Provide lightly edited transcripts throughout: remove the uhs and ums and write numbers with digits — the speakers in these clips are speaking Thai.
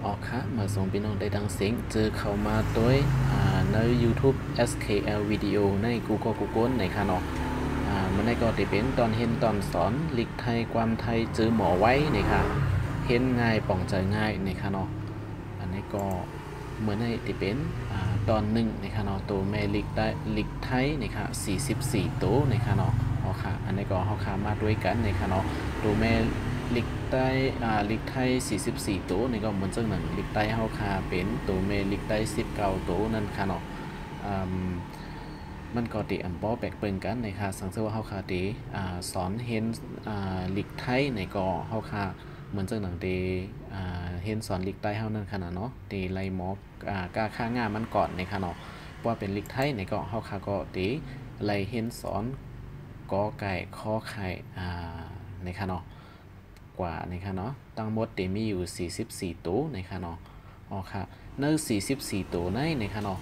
ออกค่ะมาส่งพี่น้องได้ดังเสียงเจอเข้ามาด้วยใน YouTube SKL วิดีโอใน Google ในค่ะเนาะมันในก็จะเป็นตอนเห็นตอนสอนลิกไทยความไทยเจอหมอไว้ในค่ะเห็นง่ายป่องใจง่ายในค่ะเนาะอันนี้ก็เหมือนในจะเป็นตอนหนึ่งในค่ะเนาะตัวแม่ลิกได้ลิกไทยในค่ะ44ตัวในค่ะเนาะอ๋อค่ะอันนี้ก็เขาขามาด้วยกันในค่ะเนาะตัวแม่ลิกใต้ลิกไทย44ตัวนี่ก็เหมือนจังหนังลิกใต้เฮาคาเป็นตัวเมลิกใต้19ตัวนั่นค่ะเนาะมันก็ติอันป้อแปลกเปิงกันในค่ะสังเกตว่าเฮาคาติสอนเห็นลิกไทยในก็เฮาคาเหมือนจังหนังติเห็นสอนลิกใต้เฮานั่นขนาดเนาะติไล่หมอกกาค่างามันก่อนในค่ะเนาะว่าเป็นลิกไทยในก็เฮาคาก็ติไล่เห็นสอนกอไก่ขอไข่ในค่ะเนาะกว่านะคะเนาะตั้งหมดเดมีอยู่44ตัวนะคะเนาะอ๋อค่ะใน44ตัวในนะคะเนาะ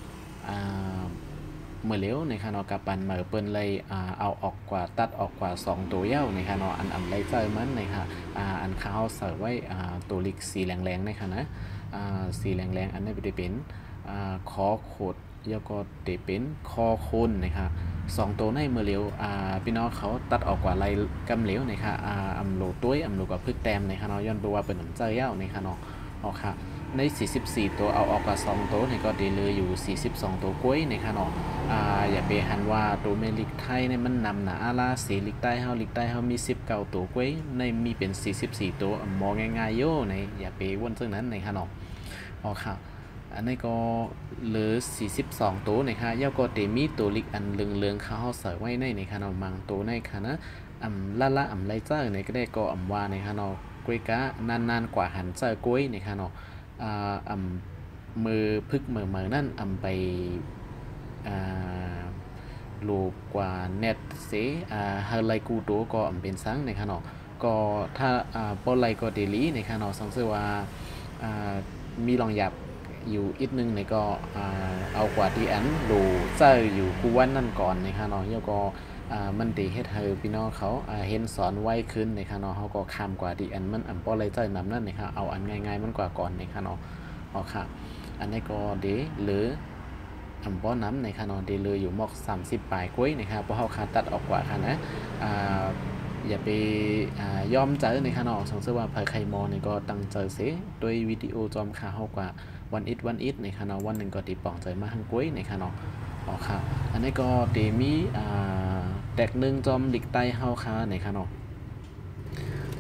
เมื่อเร็วนะคะเนาะกับปันเมื่อเปิ้นเลยเอาออกกว่าตัดออกกว่า2ตัวเย้านะคะเนาะอันไรเจอมันนะคะอันข้าวเสิร์ฟไว้ตัวลิกสีแรงๆนะคะนะสีแรงๆอันนี้จะเป็นคอโคดแล้วก็จะเป็นคอโคนนะคะ2ตัวในเมื่อเร็วพี่น้องเขาตัดออกกว่าไรกำเหลวนะคะอำโลตุ้ยอำโลกับพึกแต้มนะคะเนาะย้อนไปว่าเป็นน้ำเจ้าเย้านะคะเนาะอ๋อค่ะใน44ตัวเอาออกกว่า2ตัวนี่ก็ดีเลยอยู่42ตัวกล้วยนะคะเนาะอย่าไปหันว่าตัวเมลิกไทยเนี่ยมันนำหนาอาลาสีลิกใต้เฮาลิกใต้เฮามี19ตัวกล้วยในมีเป็น44ตัวมองง่ายๆโย่ในอย่าไปวนซึ่งนั้นนะคะเนาะอ๋อค่ะอันนี้ก็เหลือ42ตัวนะคะย่าก็เตมีตัวลิกอันเลืองๆเขาใส่ไว้ในนะคะเนาะมังตัวในค่ะนะละไรเจ้าในก็ได้ก็ว่านะคะเนาะกล้วยกะนานๆกว่าหันเจ้ากล้วยนะคะเนาะมือพึกมือนั่นไปลูกกว่าเน็ตเสียเฮลไลกูตัวก็เป็นซังนะคะเนาะก็ถ้าปอไลก็เดลี่นะคะเนาะสังเกตว่ามีลองหยับอยู่อีกนึงในก็เอากว่าที่อันดูเจออยู่กูวันนั่นก่อนนะคะเนาะแล้วก็มันตีให้เธอพี่น้องเขาเห็นสอนไวขึ้นนะคะเนาะเขาก็คำกว่าที่อันมันปอไลเจอนำนั่นนะคะเอาอันง่ายๆมันกว่าก่อนนะคะเนาะอ๋อค่ะอันนี้ก็เดหรือป้อน้ำในค่ะเนาะเดเลยอยู่มอก30ปลายกล้วยนะครับเพราะเขาขาตัดออกกว่าค่ะนะอย่าไปยอมเจอในค่ะเนาะสงสัยว่าเผยใครมองในก็ตั้งใจเสียโดยวิดีโอจอมขาเขากว่าวันอิทในค่ะเนาะวันหนึ่งก็ตีป่องใจมาหังกล้วยในค่ะเนาะอ๋อค่ะอันนี้ก็เดมีแตกหนึ่งจอมดิกไตเฮาคาในค่ะเนาะ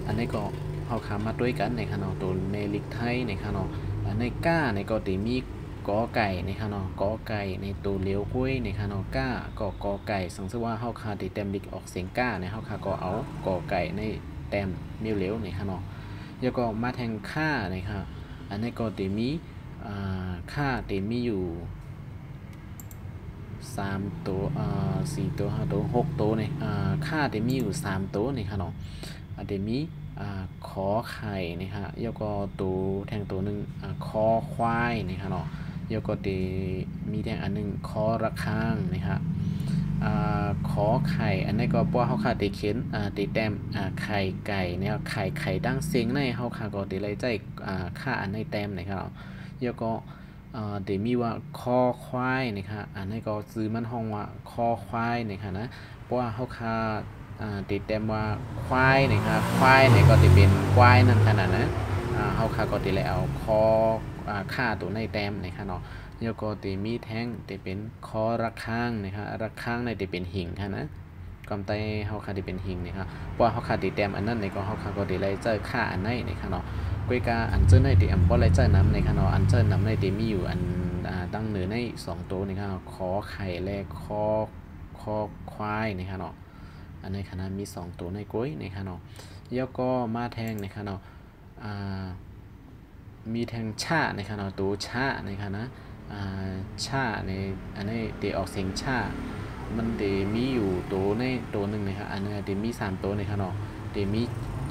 อันนี้ก็เฮาคามาด้วยกันในค่ะเนาะตัวเมลิกไทยในค่ะเนาะในก้าในก็เดมีกอไก่ในค่ะเนาะกอไก่ในตัวเลี้ยวกล้วยในค่ะเนาะก้าก็กอไก่สังเกตว่าเฮาคาติเต็มดิกออกเสียงก้าในเฮาคาก็เอากอไก่ในเต็มมิวเลี้ยวในค่ะเนาะแล้วก็มาแทงค่าในค่ะอันนี้ก็เดมีค่าเดมีอยู่3ตัว4ตัว5ตัว6ตัวเนี่ยค่าเดมีอยู่3ตัวนี่ค่ะเนาะเดมีขอไข่นี่ฮะแล้วก็ตัวแทงตัวหนึ่งคอควายนี่ฮะเนาะแล้วก็เดมีแทงอันหนึ่งคอระฆังนี่ฮะขอไข่อันนี้ก็ป้อเขาขาดเดเข็นเดแต้มไข่ไก่เนี่ยไข่ดังเสียงในเขาขาก็เดไล่ใจค่าอันในแต้มนะครับแล้วก็เดมีว่าคอควายนะครับอันนี้ก็ซื้อมันห้องว่าคอควายนะครับนะเพราะว่าเขาขาติดเต็มว่าควายนะครับควายเนี่ยก็จะเป็นควายนั่นขนาดนะเขาขาก็ติดแล้วคอค่าตัวในแต้มนะครับเนาะแล้วก็จะมีแท่งจะเป็นคอระฆังนะครับระฆังเนี่ยจะเป็นหิ่งค่ะนะกำไตเขาขาจะเป็นหิ่งนะครับเพราะเขาขาติดเต็มอันนั้นเนี่ยก็เขาขาก็ติดไล่เจอค่าอันไหนนะครับเนาะกวยกาอันเจอในติอันบ่ไล่เจอน้ำในค่ะเนาะอันเจอน้ำในติมีอยู่อันตั้งเหนือใน2ตัวนะครับคอไข่และคอควายนะครับเนาะอันในคณะมี2ตัวในกล้วยในค่ะเนาะแล้วก็มาแทงในค่ะเนาะมีแทงชาในค่ะเนาะตัวชาในค่ะนะชาในอันนี้เดออกเสียงชามันเดมีอยู่ตัวหนึ่งนะครับอันนี้เดมี3ตัวในค่ะเนาะเดมี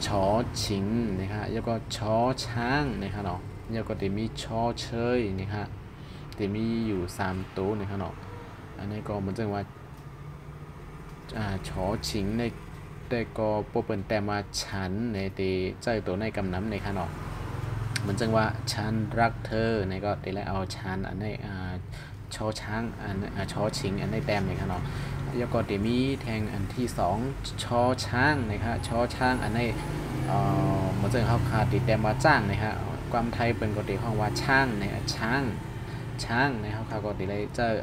ชอชิงนะครับแล้วก็ชอช้างนะครับเนาะแล้วก็เดมีชอเชยนะครับเดมีอยู่3ตัวนะครับเนาะอันนี้ก็เหมือนจะว่าชอชิงในแต่ก็ปเปิลแต่มาฉันในตีใจตัวในกำน้ำในค่ะเนาะ เหมือนจังว่าฉันรักเธอในก็ได้แล้วเอาฉันอันในชอช้างอันชอชิงอันในแต้มนะครับเนาะแล้วก็จะมีแทงอันที่2ชอช้างนะครับชอช้างอันในเหมือนจังเขาขาดติดแต้มว่าจ้างนะครับความไทยเป็นกติของว่าช่างเนี่ยช้างนะครับเขาก็ติดเลยเจอ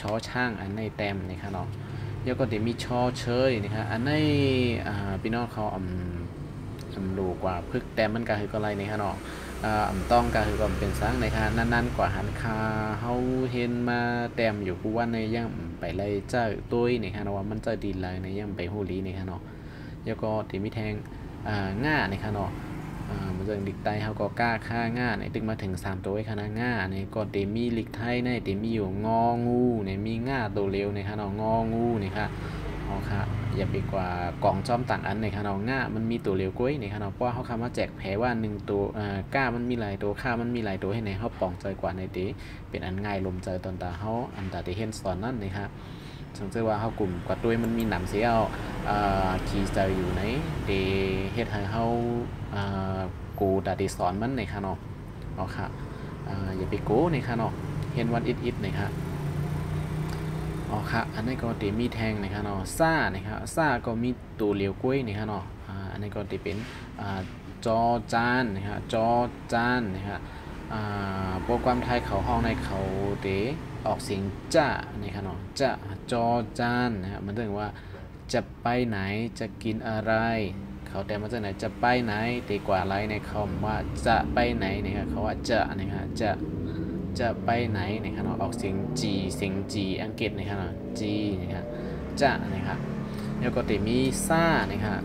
ชอช้างอันในแต้มนะครับเนาะแล้วก็จะมีชอเชยนะครับอันในพี่น้องเขารู้กว่าพึกแต้มมันก็คืออะไรนะครับเนาะต้องก็คือก็เป็นสังในค่ะนั่นๆกว่าหันคาเฮาเห็นมาแต้มอยู่กูว่าในยังไปไล่เจ้าตุ้ยนี่ค่ะเนาะว่ามันจะดีเลยในยังไปฮู้ลีนี่ค่ะเนาะแล้วก็ที่มีแทงง่านี่ค่ะเนาะมันจะลิกไตเฮาก็กล้าค่าง่าในตึงมาถึง3ตัวไว้ค่ะนะง่าในก็เตมีลิกไทยในเตมีอยู่งองูในมีง่าตัวเร็วในค่ะเนาะงองูนี่ค่ะอ๋อค่ะอย่าไปกว่ากล่องจอมต่างอันในค่ะเนาะง่ามันมีตัวเร็วกว่าในค่ะเนาะเพราะเขาคำว่าแจกแผลว่า1ตัวก้ามันมีหลายตัวค่ามันมีหลายตัวให้ในเขาป่องใจกว่าในเตเป็นอันง่ายลมใจตอนตาเขาอันตาที่เห็นสอนนั่นนี่ครับสังเกตว่าเขากลุ่มกว่าตัวมันมีหนำเสียเอาขี่ใจอยู่ในเดเฮ็ดให้เขากูตาที่สอนมันในค่ะเนาะอ๋อค่ะอย่าไปโก้ในค่ะเนาะเห็นวันอิดในค่ะอ๋อค่ะอันนี้ก็จะมีแทงนะครับเนาะซ่านะครับซ่าก็มีตัวเลียวกล้วยนะครับเนาะอันนี้ก็จะเป็นจอจานนะครับจอจานนะครับโปรแกรมไทยเขาห้องในเขาเตออกเสียงจ้านะครับเนาะจะจอจานนะครับมันถึงว่าจะไปไหนจะกินอะไรเขาแต่มาจากไหนจะไปไหนตีกว่าอะไรในคำว่าจะไปไหนนะครับเขาว่าจะนะครับจะไปไหนนะครับออกเสียง G เสียง G อังกฤษนะครับ G นะครับจะนะครับแล้วก็เดมีซ่านะครับ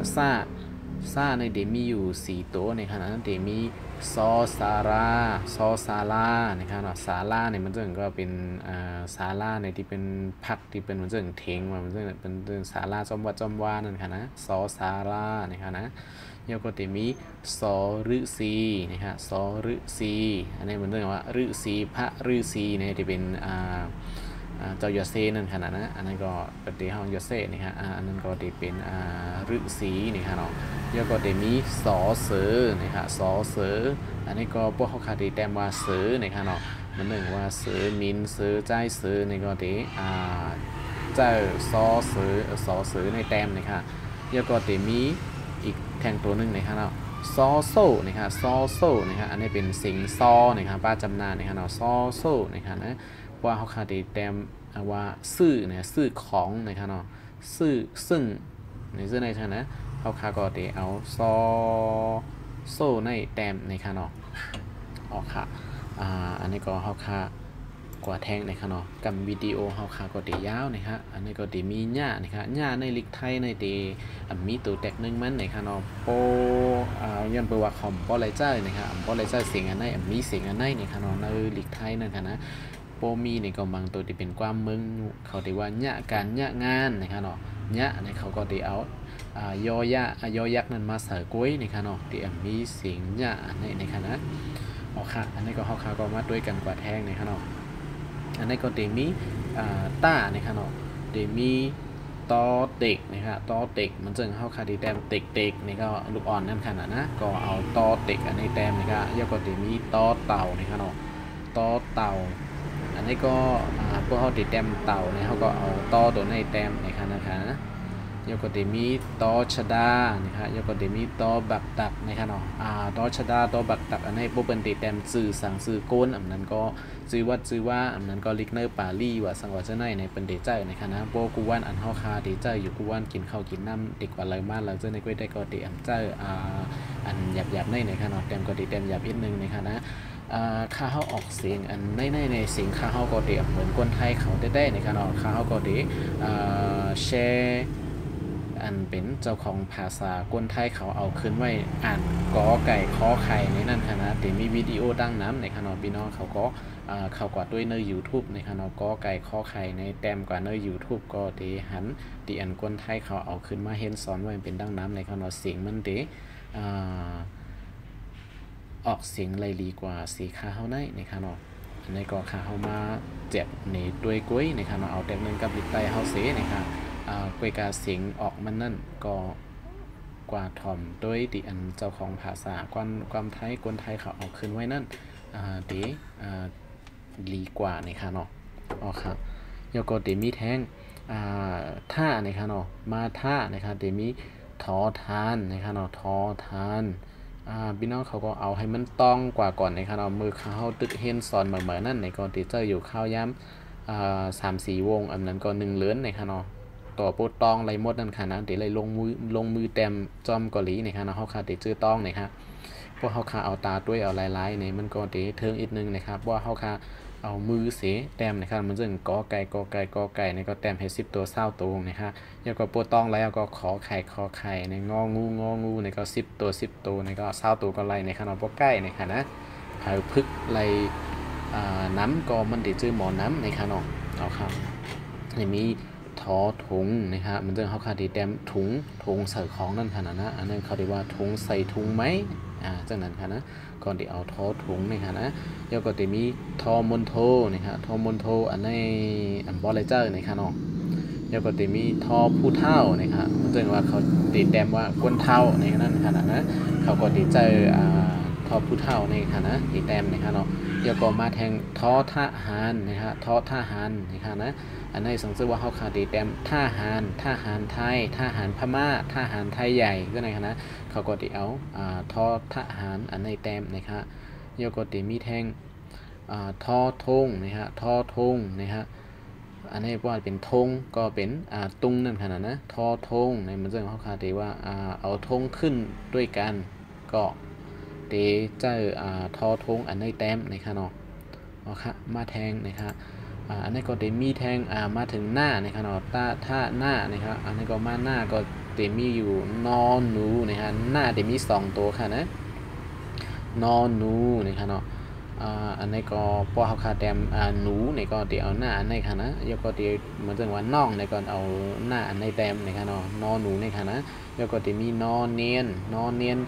ซ่าในเดมีอยู่4ตัวนะครับนั้นเดมีซอซารานะครับซาร่าเนี่ยมันจะก็เป็นซาร่าในที่เป็นผักที่เป็นมันจะเทงมันจะเป็นซาร่าจอมว่านั่นค่ะนะซอซาร่านะครับนะแล้วก็จะมีสอฤษีนะครับสอฤษีอันนี้มันเรื่องว่าฤษีพระฤษีเนี่ยที่เป็นเจ้ายอเซนั่นขนาดนะอันนั้นก็ปฏิห้องยอเซนี่ฮะอันนั้นก็จะเป็นฤษีนี่ฮะเนาะแล้วก็จะมีสอเสือนี่ฮะสอเสืออันนี้ก็พวกเขาขาดแต้มว่าเสือนี่ฮะเนาะมันหนึ่งว่าเสือมินเสือใจเสือนี่ก็จะเจ้าซอเสือสอเสือในแต้มนี่ฮะแล้วก็จะมีอีกแทงตัวหนึ่งนี่ฮะเนาะซอโซ่นี่ฮะซอโซ่นี่ฮะอันนี้เป็นสิงซอนี่ฮะป้าจำนานี่ฮะเนาะซอโซ่นี่ฮะนะว่าเขาขาดแต้มว่าซื้อเนี่ยซื้อของนะครับเนาะซื้อซึ่งในซื้อในฐานะเขาคาก็ได้เอาซอโซ่ในแต้มในค่ะเนาะออกค่ะอันนี้ก็เขาคากว่าแทงนะครับเนาะกับวิดีโอเขาคาก็ได้ยาวนะครับอันนี้ก็ได้มีหญ้านะครับหญ้าในลิกไทยในเดมีตัวแตกนึงมันนะครับเนาะโปย้อนไปว่าคอมโปไลเจอร์นะครับโปไลเจอร์เสียงอันไหนมีเสียงอันไหนนะครับเนาะในลิกไทยนะครับนะโปมีในกองบางตัวที่เป็นความมึงเขาได้ว่าหญ้าการหญ้างานนะครับเนาะหญ้าในเขาก็ได้เอายอยักษ์นั้นมาใส่กล้วยนะครับเนาะที่มีเสียงหญ้าในนะครับนะอ๋อค่ะอันนี้ก็เขาคาก็มาด้วยกันกว่าแทงนะครับเนาะอันนี้ก็เดมีต้านะครับเนาะเดมีตอเด็กนะครับตอเด็กมันจึงเข้าคาดีแต้มเด็กนี่ก็ลูกอ่อนนั่นขนาดนะก็เอาตอเด็กอันนี้แต้มนะครับแล้วก็เดมีตอเต่านะครับเนาะตอเต่าอันนี้ก็พวกเขาติดแต้มเต่าเนี่ยเขาก็เอาตอตัวในแต้มนะครับนะยกเดมีตอชดานะครับยกเดมีตอบักตักนะครับเนาะตอชดาตอบักตักอันนี้พวกเป็นติดแต้มสื่อสั่งสื่อโกนอันนั้นก็ซื้อว่าอันนั้นก็ลิกเนอร์ปารีว่าสังวัดเจ้าในเป็นเดเจอร์นะครับนะพวกกูวันอันเฮาคาเดเจอร์อยู่กูวันกินข้าวกินน้ำเด็กกว่าเลยมากเลยเจ้าในกล้วยได้ก็เดอันเจอร์อันหยาบในนะครับเนาะแต้มก็เดแต้มหยาบนิดนึงนะครับนะค่าเขาออกเสียงอันในเสียงค่าเขาก็เดเหมือนคนไทยเขาได้นะครับเนาะค่าเขาก็เดแชร์อันเป็นเจ้าของภาษาคนไทยเขาเอาขึ้นไว้อ่านกอไก่ขอไข่ในนั่นค่ะนะแต่มีวิดีโอดังน้ำในคณะพี่น้องเขาก็เข้ากว่าด้วยใน YouTube ในคณะกอไก่ขอไข่ในแต้มกว่าใน YouTube ก็เดหันตีอันคนไทยเขาเอาขึ้นมาเห็นสอนไว้เป็นดังน้ำในคณะเสียงมันเดออกเสียงไรลีกว่าสีขาเขาในคณะอันนี้ก็ขาเขามาเจ็บในด้วยกุ้ยในคณะเอาแต้มนึงกับลิกไตเขาเสียในค่ะกวยกาเสียงออกมันนั่นก็ กว่าถ่อมโดยที่อันเจ้าของภาษาความไทยคนไทยเขาเอาขึ้นไว้นั่นเดลีกว่าในค่ะเนาะอ๋อครับยกเดมีแท่งท่าในค่ะเนาะมาท่านะครับเดมีทอทานนะครับเนาะทอทานพี่น้องเขาก็เอาให้มันต้องกว่าก่อนนะครับเนาะมือเขาตึกเห็นสอนเหมือนนั่นในก่อนที่จะอยู่ข้าวย้ำ3-4 วงอันนั้นก็1 เลื้อนนะครับเนาะต่อโปตองไรหมดนั่นค่ะนะเดี๋ยวเลยลงมือเต็มจอมเกาหลีนะครับเนาะเขาขาดเดี๋ยวจื้อต้องนะครับพวกเขาขาเอาตาด้วยเอาลายๆเนี่ยมันก็เดี๋ยวเทิงอีกนึงนะครับว่าเขาขาเอามือเสียแต้มนะครับมันจึงกอไก่ในก็แต้มให้10 ตัว20 ตัวนะครับแล้วก็โปตองแล้วก็ขอไข่ในงองูในก็10 ตัวในก็20 ตัวก็ไล่ในขนาดพวกใกล้ในค่ะนะหาพึกไล่น้ำก็มันได้จื้อหมอน้ำในค่ะเนาะเอาครับจะมีทอถุงนะครับมันจะเขาขาดดีแต้มถุงใส่ของนั่นค่ะนะอันนั้นเขาเรียกว่าถุงใส่ถุงไหมจังนั้นค่ะนะก่อนที่เอาทอถุงนะคะนะแล้วก็จะมีทอมนโทนะครับทอมนโทอันในอันบอลเลเจอร์นะคะเนาะแล้วก็จะมีทอผู้เท่านะครับมันจะว่าเขาติดแต้มว่าก้นเท่าในนั้นค่ะนะเขาก็ติดเจอทอผู้เท่าในค่ะนะติดแต้มนะคะเนาะแล้วก็มาแทงทอทหารนะครับทอทหารนะคะนะอันนี้สังเกตว่าเขาขาดติดแต้มทหารไทยทหารพม่าทหารไทยใหญ่ก็ในค่ะนะเขาก็ติเอาทอทหารอันในแต้มนะครับแล้วก็ติมีแทงทอทงนะครับทอทงนะครับอันนี้ว่าเป็นธงก็เป็นตุงนั่นขนาดนะทอธงในมันจะเขาคาดว่าเอาธงขึ้นด้วยกันก็เดเจอทอธงอันในแต้มนะครับเนาะครับมาแทงนะครับอันนี้ก็เดมีแทงมาถึงหน้านะครับเนาะท่าหน้านะครับอันนี้ก็มาหน้าก็เดมีอยู่นอนหนูนะครับหน้าเดมี2 ตัวค่ะนะนอนหนูนะครับเนาะอันนี้ก็พอเขาขาดแต้มหนูในก็เดี๋ยวเอาหน้าอันในค่ะนะแล้วก็เดี๋ยวเหมือนจังว่าน้องในก่อนเอาหน้าอันในแต้มในค่ะเนาะนอหนูในค่ะนะแล้วก็เดี๋ยวมีนอเนียน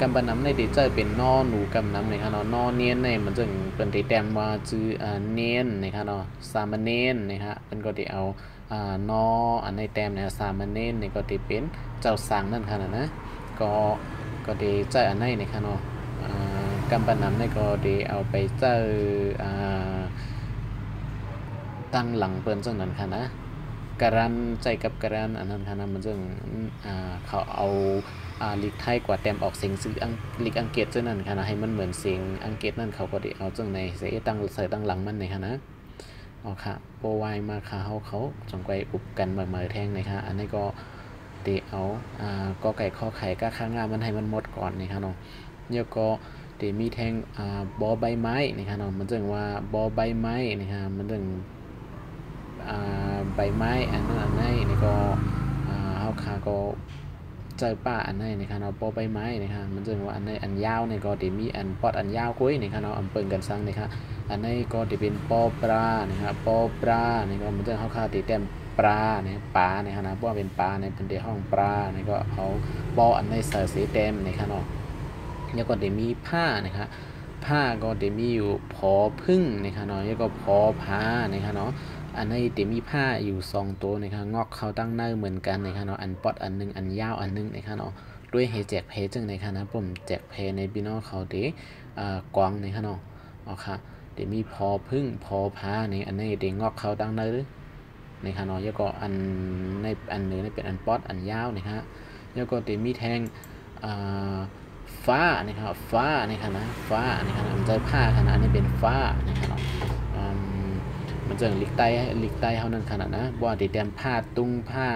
กำบันน้ำในเดี๋ยวจะเป็นนอหนูกำน้ำในค่ะเนาะนอเนียนในเหมือนจังเป็นแต้มว่าจื้อเนียนในค่ะเนาะสามเณรนะคะเป็นก็เดี๋ยวเอานออันในแต้มในสามเณรในก็เดี๋ยวเป็นเจ้าสังนั่นค่ะนะก็เดี๋ยวจะอันในในค่ะเนาะกำปั้นน้ำในก็ดีเอาไปเจอตั้งหลังเปิ้นจังนั้นค่ะนะการันใจกับการันอันนั้นค่ะนะมันจึงเขาเอาลีกไทยกว่าแต้มออกเสียงซื้อลีกอังกฤษจังนั้นค่ะนะให้มันเหมือนเสียงอังกฤษนั่นเขาก็ดีเอาจังในเสียตั้งหลังมันในค่ะนะอ๋อค่ะโปรไวมาค่ะเขาจงไกอุบกันมาแทงในค่ะอันนี้ก็ตีเอาก็ไก่ข้อไข่ก็ข้างงามันให้มันหมดก่อนนี่ค่ะเนาะแล้วก็เดี๋ยวมีแทงบอใบไม้นะครับเนาะมันจึงว่าบอใบไม้นะครับมันจึงใบไม้อันนั้นอันนี้นี่ก็เฮาคาก็เจอป้าอันนี้นะครับเนาะบอใบไม้นะครับมันจึงว่าอันนี้อันยาวนี่ก็เดี๋ยวมีอันปอดอันยาวกุ้ยนะครับเนาะอันเปิงกันซังนะครับอันนี้ก็เดี๋ยวเป็นปอปลานะครับปอปลานี่ก็มันจึงเฮาคาติเต็มปลาเนี่ยปลาเนี่ยนะเพราะว่าเป็นปลาในเป็นเดี๋ยวห้องปลานี่ก็เอาบออันนี้ใส่สีเต็มนะครับเนาะแล้วก็เดี๋ยวมีผ้านะครับผ้าก็เดี๋ยวมีอยู่พอพึ่งนะครับเนาะแล้วก็พอผ้านะครับเนาะอันนี้เดี๋ยวมีผ้าอยู่2 ตัวนะครับงอกเขาตั้งเนื้อเหมือนกันนะครับเนาะอันปอดอันนึงอันยาวอันนึงนะครับเนาะด้วยให้แจกเพจจังนะครับนะผมแจกเพในพี่น้องเขาเดี๋ยวกวางนะครับเนาะอ๋อค่ะเดี๋ยวมีพอพึ่งพอผ้านี่อันนี้เดี๋ยวงอกเขาตั้งเนื้อนะครับเนาะแล้วก็อันในอันนึงนี่เป็นอันปอดอันยาวนะครับแล้วก็เดี๋ยวมีแทงฟ้านะครับฟ้านะครับนะฟ้านะครับมันจะผ้าขนาดนี้เป็นฟ้านะครับมันจะลิกไตเขานั่นขนาดนะว่าติดแต้มผ้าตุ้งผ้า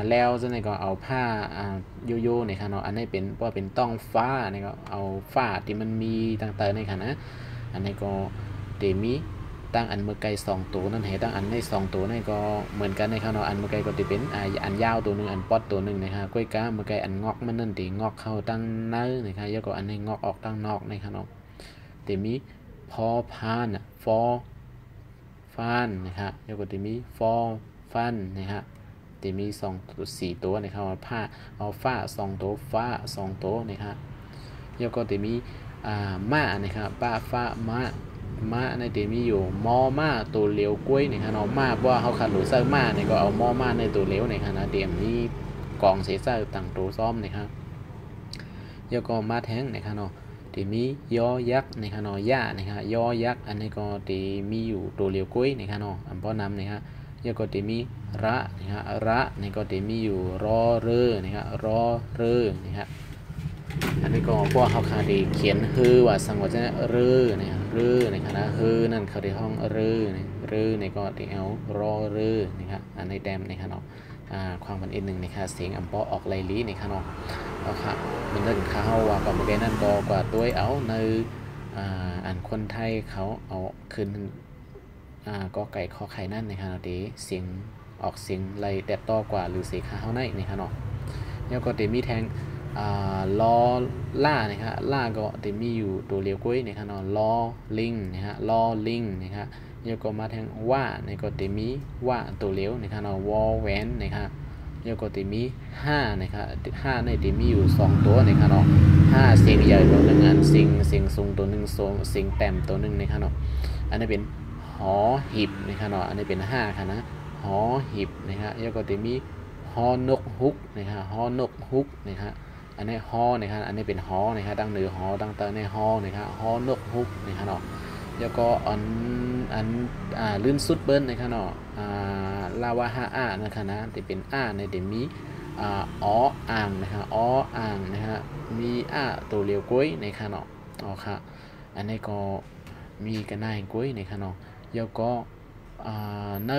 แล้วจะไหนก็เอาผ้าโยนะครับเนาะอันนี้เป็นว่าเป็นต้องฟ้านี่ก็เอาฟ้าที่มันมีต่างๆในขนาดอันนี้ก็เดมีตั้งอันเมื่อไกล2 ตัวนั่นให้ตั้งอันใน2 ตัวนั่นก็เหมือนกันในข้างนอกอันเมื่อไกลก็จะเป็นอันยาวตัวหนึ่งอันป๊อดตัวหนึ่งนะครับก้อยก้าเมื่อไกลอันงอกมันนั่นตีงอกเข้าตั้งเนื้อนะครับแล้วก็อันนี้งอกออกตั้งนอกในข้างนอกแต่มีพอพานฟอฟันนะครับแล้วก็จะมีฟอฟันนะครับแต่มี4 ตัวนะครับผ้าเอาฟ้า2 ตัวฟ้า2 ตัวนะครับแล้วก็จะมีม้านะครับป้าฟ้าม้าในเดมีอยู่มอม้าตัวเลี้ยวกล้วยนะครับเนาะม้าเพราะว่าเขาขัดหรือเสื้อม้าเนี่ยก็เอามอม้าในตัวเลี้ยวในขณะเดียมนี้ กองเสียใจต่างตัวซ้อมนะครับแล้วก็มาแทงนะครับเนาะที่มียอยักษ์นะครับเนาะย่านะครับยอยักษ์อันนี้ก็ที่มีอยู่ตัวเลียวกุ้ยนะครับเนาะอันป้อนำนะครับแล้วก็ที่มีระนะครับระนี่ก็ที่มีอยู่รอเรือนะครับรอเรือนะครับอันนี้ก็พวกเขาคาดีเขียนฮือว่าสังวัจะเรือนะครับเรือนะครับนะฮือนั่นเขาที่ห้องเรือนี่เรือนี่ก็ที่เอารอเรือนะครับอันในแดมนะครับเนาะความเป็นอีกหนึ่งนะครับเสียงอัมปอออกไลลีนะครับเนาะเอาค่ะมันเรื่องเขาว่ากับเมื่อกี้นั่นบอกว่าตัวเอาในอันคนไทยเขาเอาขึ้นก็ไก่ข้อไข่นั่นนะครับเนาะดีเสียงออกเสียงไรแตบต่อกว่าหรือเสียงเขาในนะครับเนาะแล้วก็ตีมีแทงล้อล่านะครับล่าก็ตีมีอยู่ตัวเลียวกุ้ยนะครับเนาะล้อลิงนะฮะล้อลิงนะครับแล้วก็มาแทงว่าในก็ตีมีว่าตัวเลียวนะครับเนาะวอแหวนนะครับแล้วก็ตีมี5นะครับ5ในตีมีอยู่2ตัวนะครับเนาะ5เสียงใหญ่ตัวหนึ่งอันเสียงสูงตัวหนึ่งเสียงแต้มตัวหนึ่งนะครับเนาะอันนี้เป็นหอหีบนะครับเนาะอันนี้เป็น5ค่ะนะหอหีบนะครับแล้วก็ตีมีฮอนกฮุกนะครับฮอนกฮุกนะครับอันนี้ฮอนะครับอันนี้เป็นฮอนะครับตั้งเหนือฮอตั้งแต่ในฮอนะครับฮอนกฮุกนะครับเนาะแล้วก็อันลื่นสุดเบิ้ลนะครับเนาะลาวาฮาอานะครับนะแต่เป็นในเดมีอ๋ออ่างนะครับอ๋ออ่างนะฮะมีตัวเลียวกุ้ยนะครับเนาะอ๋อค่ะอันนี้ก็มีกันได้กุ้ยนะครับเนาะแล้วก็ใน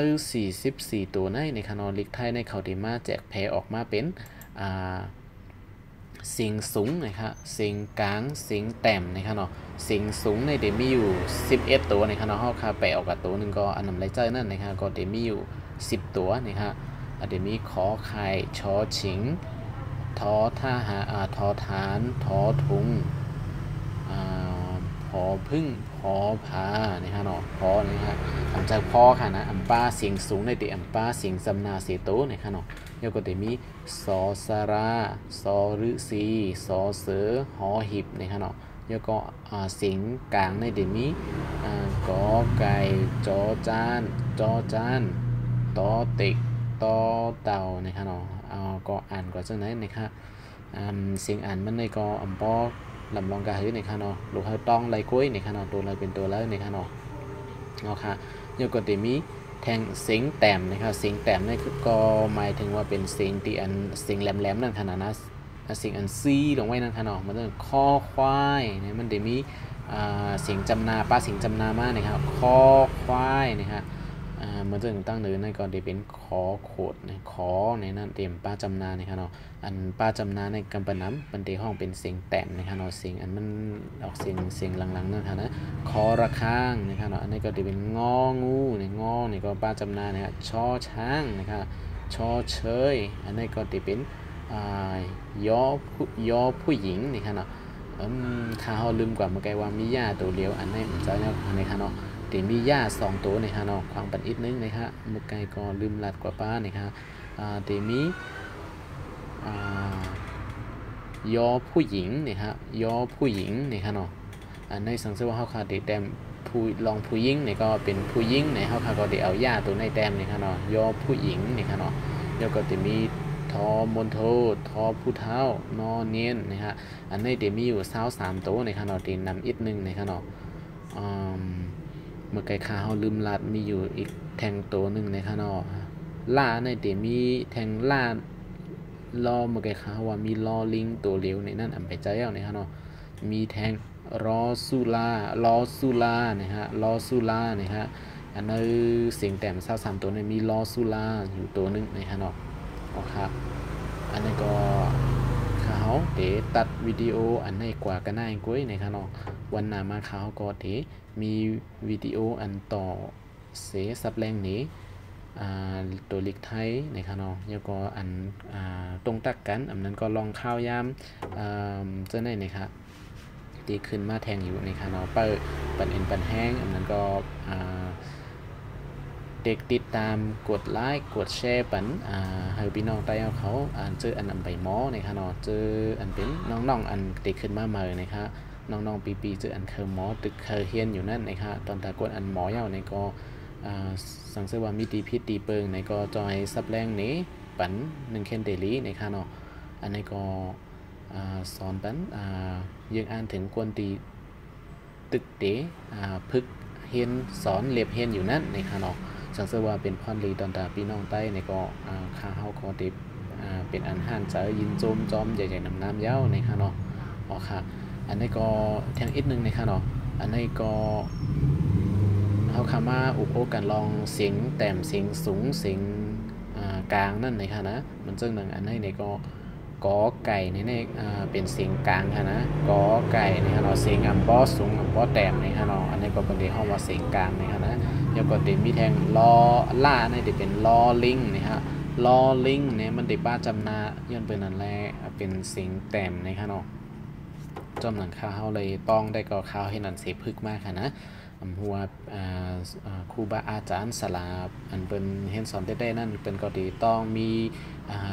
44ตัวในคานอลิกไทยในเขาดีมาแจกแพรออกมาเป็นสิงสูงนะครับสิงกลางสิงแต้มนะครับเนาะสิงสูงในเดมีอยู่11ตัวนะครับเนาะเขาคาแปะออกกับตัวหนึ่งก็อันนำไรเจอนั่นนะครับก็เดมีอยู่10ตัวนะครับเดมีขอไข่ชอฉิงทอท่าหาทอฐานทอทุงพอพึ่งพอพานะครับเนาะพอนะครับอันจากพอค่ะนะอัมป้าเสียงสูงในเดอัมป้าเสียงจำนาเสียโตนะครับเนาะแล้วก็จะมีสอสาราสอฤษีสอเสือหอหิบนะครับเนาะแล้วก็เสียงกลางในเดมีกอไก่จอจานจอจานตอติกตอเต่านะครับเนาะก็อ่านก่อนจังไหนนะครับเสียงอ่านมันในก็อัมปอลำลองกาหื้อในค่ะเนาะลูกเฮาต้องไล่กุ้ยในค่ะเนาะตัวเลยเป็นตัวเลยในค่ะเนาะเอาค่ะแล้วก็จะมีแทงเสียงแต้มนะครับเสียงแต้มนี่คือก็หมายถึงว่าเป็นเสียงที่อันเสียงแหลมๆนั่นขนาดนั้นเสียงอันซีลงไว้นั่นค่ะเนาะมันจะคอควายเนี่ยมันจะมีเสียงจำนาป้าเสียงจำนามานะครับคอควายนะครับมันจะตั้งเนื้อในก่อนที่เป็นขอโขดในขอในนั้นเต็มป้าจำนาในค่ะเนาะอันป้าจำนาในกำปน้ำเป็นที่ห้องเป็นเสียงแต้มนะคะเนาะเสียงอันมันออกเสียงหลังๆนั่นค่ะนะคอระฆังนะคะเนาะอันนี้ก็จะเป็นงองูในงอนี่ก็ป้าจำนาเนี่ยชอช้างนะคะชอเชยอันนี้ก็จะเป็นยอผู้หญิงนี่ค่ะเนาะถ้าเราลืมกว่าเมื่อกี้ว่ามีย่าตัวเดียวอันนี้มันจะเนี่ยในค่ะเนาะแต่มีย่า2ตัวในค่ะเนาะความปันอีกนึงนะคะเมื่อกี้ก็ลืมลัดกว่าป้านี่ค่ะแต่มียอผู้หญิงนี่ฮะยอผู้หญิงนี่ฮะเนาะในสังเกตว่าเขาขาดแต้มผู้ลองผู้หญิงนี่ก็เป็นผู้หญิงในเขาขาดก็ได้เอาย่าตัวในแต้มนี่ฮะเนาะยอผู้หญิงนี่ฮะเนาะแล้วก็จะมีทอมนโททอผู้เท้านอเนียนนะฮะอันนี้เดี๋ยวมีอยู่23ตัวนี่ฮะเนาะตีนำอีกนึงนี่ฮะเนาะเมื่อไก่ขาเขาลืมลัดมีอยู่อีกแทงตัวหนึ่งในค่ะเนาะล่าในเดี๋ยวมีแทงล่าลอเมื่อกี้เขาว่ามีลอลิงตัวเลี้ยวในนั่นไปใจเอาเนี่ยฮะเนาะมีแทงรอซูลนะฮะลอซูลาเนี่ยฮะอันนั้นเสียงแต้ม23ตัวเนี่ยมีลอซูลาอยู่ตัวนึงนะฮะเนาะโอเคอันนี้ก็เขาเดี๋ยวตัดวิดีโออันในกว่ากันหน้ากุ้ยนะครับเนาะวันหน้ามาเขาก็เดี๋ยวมีวิดีโออันต่อเสียสับแรงนี้ตัวลิกไทยนะครับเนาะแล้วก็อันตรงตักกันอันนั้นก็ลองข้าวยามเจ้าไหนนะครับตีขึ้นมาแทงอยู่ในคาเนาะเปิดปันเอ็นปันแห้งอันนั้นก็เด็กติดตามกดไลค์กดแชร์ปันให้พี่น้องใต้เขาเจออันใบหมอนะครับเนาะเจออันเป็นน้องๆอันตีขึ้นมาใหม่นะครับน้องๆปีเจออันเคยหมอตึกเคยเฮียนอยู่นั่นนะครับตอนตากดอันหมอเย้าในก็สังเกตว่ามีตีพิษตีเปิงในก็จอยซับแรงนี้ เมื่อไก่ขาเขาลืมลัดมีอยู่อีกแทงตัวหนึ่งในค่ะเนาะล่าในเดี๋ยวมีแทงรอซูลาในก็ ปัน1เคนเดลีนะคะเนาะอันนี้ก็สอนปันยังอ่านถึงกวนตีตึกเตพึกเฮียนสอนเล็บเฮียนอยู่นั่นนะคะเนาะสังเกตว่าเป็นพรลีตอนตาพี่น้องใต้ในก็ข้าเฮาก็ติเป็นอันห่านเจอยินโจมจอมใหญ่ๆน้ำเย้านะคะเนาะอ๋อค่ะอันนี้ก็แทงอีกนึงนะคะเนาะอันนี้ก็เฮาคามาอุปโภคกันลองเสียงแต้มเสียงสูงเสียงกลางนั่นนะคะนะมันซึ่งหนึ่งอันนี้เนี่ยก็กอไก่นี่เนี่ยเป็นเสียงกลางค่ะนะกอไก่นี่ฮะเนาะเสียงอัมบอสูงอัมบอแต้มนี่ฮะเนาะอันนี้ก็เป็นที่ห้องว่าเสียงกลางนี่ฮะนะแล้วก็เต็มมีแทงลอล่านี่จะเป็นลอลิงนี่ฮะลอลิงเนี่ยมันได้ป้าจำนาย้อนเป็นนั่นแหละเป็นเสียงแต้มนี่ฮะเนาะจอมหนังข้าวเลยต้องได้ก็ข้าวให้นันเสพึกมากค่ะนะหัวครูบาอาจารย์สลาอันเป็นเห็นสอนได้นั่นเป็นก็ดีต้องมี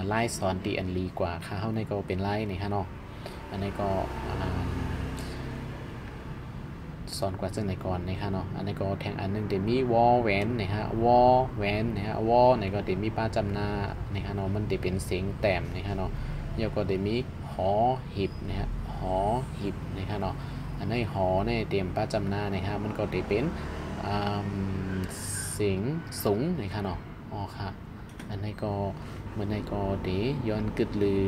ไล่สอนตีอันลีกว่าข้าวในก็เป็นไล่นี่ฮะเนาะอันนี้ก็สอนกว่าซึ่งในก่อนนะฮะเนาะอันนี้ก็แทงอันนึงเดี๋ยวมีวอแหวนนะฮะวอแหวนนะฮะวอในก็เดี๋ยวมีป้าจำนานะฮะเนาะมันเดี๋ยวเป็นเสียงแต้มนะฮะเนาะแล้วก็เดี๋ยวมีหอหิบนะฮะหอหิบนะฮะเนาะอันนี้หอเนี่ยเตรียมป้าจำนานะฮะมันก็เดี๋ยวเป็นเสียงสูงนะฮะเนาะอ๋อค่ะอันนี้ก็เมื่อในก็เดี๋ยวย้อนกึดลือ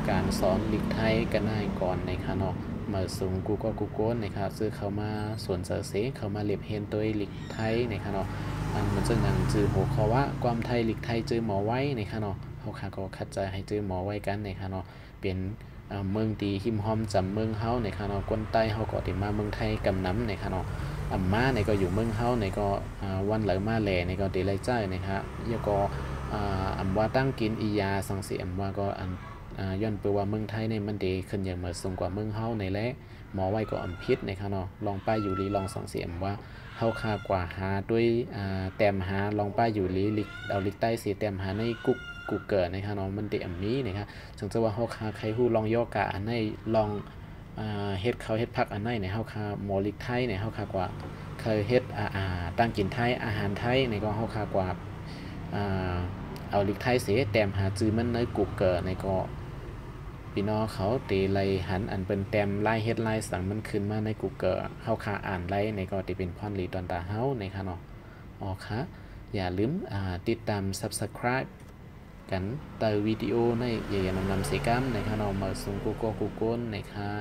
การสอนลิกไทยกันได้ก่อนนะฮะเนาะมาสูงกูก็กูโก้นะครับซื้อเข้ามาส่วนเสอเสเข้ามาเล็บเฮนตัวลิกไทยนะครับเนาะมันจะนั่งจือหัวข้อว่าความไทยลิกไทยจือหมอไว้นะครับเนาะเขาค่ะก็คัดใจให้จือหมอไว้กันนะครับเนาะเป็นเมืองตีหิมหอมจำเมืองเฮานะครับเนาะคนใต้เฮาก็ติมาเมืองไทยกำน้ำนะครับเนาะมาในก็อยู่เมืองเฮาในก็วันเหลือมาแหล่ในก็ตีไรใจนะครับแล้วก็ว่าตั้งกินอียาสังเสียว่าก็ย้อนไปว่าเมืองไทยในมันดีขึ้นอย่างเหมือนสูงกว่าเมืองเฮาในและหมอไว้ก็อัมพิษนะครับเนาะลองป้ายอยู่ลีลองสังเสียมว่าเฮาคากว่าหาด้วยแต้มหาลองป้ายอยู่ลีลิกเอาลิกใต้สีแต้มหาในกุกเกิดนะครับเนาะมันดีอันนี้นะครับถึงจะว่าเฮาคาใครฮู้ลองย่อกะอันในลองเฮ็ดเขาเฮ็ดพักอันในในเฮาคาหมอลิกไทยในเฮาคากว่าเคยเฮ็ดตั้งกินไทยอาหารไทยในก็เฮาคากว่าเอาลิกไทยเสียแต้มหาจื้อมันในกุกเกิดในก็พี่น้องเขาตีไล่หันอันเป็นแต้มไล่เฮ็ดไล่สั่งมันขึ้นมาใน Google เฮาค่าอ่านไล่ในก็ตีเป็นพรลีตอนตาเฮาในค่ะเนาะอ๋อค่ะอย่าลืมติดตาม Subscribe กันเตอวิดีโอในอย่านำเสกรรมในค่ะเนาะมาส่งกูโก้ในค่ะ